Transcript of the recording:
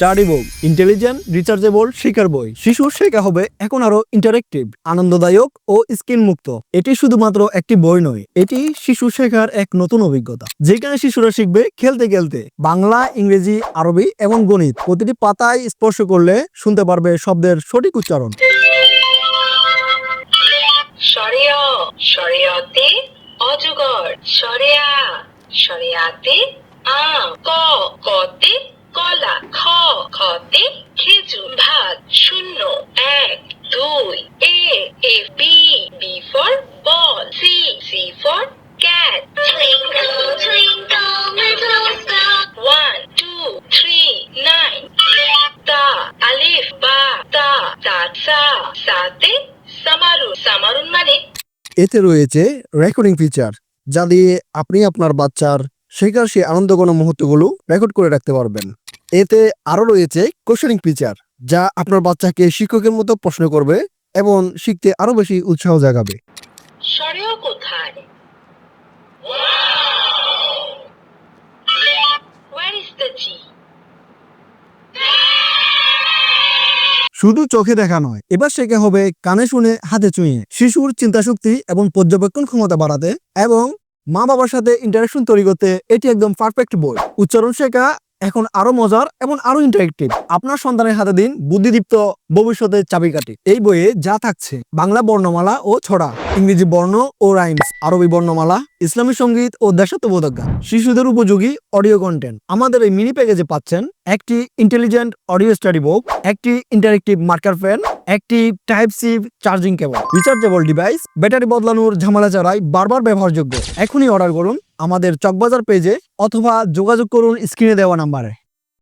Study বুক, intelligent rechargeable শিক্ষার বই। শিশুর শেখা হবে এখন আরো ইন্টারেক্টিভ, আনন্দদায়ক ও স্ক্রিন মুক্ত। এটি শুধুমাত্র একটি বই নয়, এটি শিশু শেখার এক নতুন অভিজ্ঞতা, যেখানে শিশুরা শিখবে খেলতে খেলতে। বাংলা, ইংরেজি, আরবি এবং গণিত প্রতিটি পাতায় স্পর্শ করলে শুনতে পারবে শব্দের সঠিক উচ্চারণ। সরেয়া সরেয়াতে অজগর, সরেয়া সরেয়াতে আম, ক কতে কলা, খ খতে খেজুর, ভাগ শূন্য এক দুই, A B B for ball, C for cat, twinkle twinkle little star, 1 2 3 9, তা আলিফ বা তা সা সাতে সামারুন, সামারুন মানে। এতে রয়েছে রেকর্ডিং ফিচার, যা দিয়ে আপনি আপনার বাচ্চার শেখার সেই আনন্দঘন মুহূর্তগুলো রেকর্ড করে রাখতে পারবেন। এতে আরো রয়েছে কোশ্চেনিং ফিচার, যা আপনার বাচ্চাকে শিক্ষকের মতো প্রশ্ন করবে এবং শিখতে আরো বেশি উৎসাহ জাগাবে। সরেও কোথায়? Where is the G? শুধু চোখে দেখা নয়, এবার শেখা হবে কানে শুনে, হাতে ছুঁয়ে। শিশুর চিন্তাশক্তি এবং পর্যবেক্ষণ ক্ষমতা বাড়াতে এবং মা বাবার সাথে ইন্টারাকশন তৈরি করতে এটি একদম পারফেক্ট বই। উচ্চারণ শেখা এখন আরো মজার এবং আরো ইন্টারেক্টিভ। আপনার সন্তানের হাতে দিন বুদ্ধিদীপ্ত ভবিষ্যতের চাবিকাঠি। এই বইয়ে যা থাকছে: বাংলা বর্ণমালা ও ছড়া, ইংরেজি বর্ণ ও রাইমস, আরবি বর্ণমালা, ইসলামী সঙ্গীত ও দেশাত্মবোধক গান, শিশুদের উপযোগী অডিও কন্টেন্ট। আমাদের এই মিনি প্যাকেজে পাচ্ছেন একটি ইন্টেলিজেন্ট অডিও স্টাডি বুক, একটি ইন্টারেক্টিভ মার্কার পেন, একটি type C charging cable, rechargeable device, battery বদলানোর ঝামেলা ছাড়াই বারবার ব্যবহারযোগ্য। এখনই অর্ডার করুন আমাদের চকবাজার পেজে অথবা যোগাযোগ করুন স্ক্রিনে দেওয়া নাম্বারে।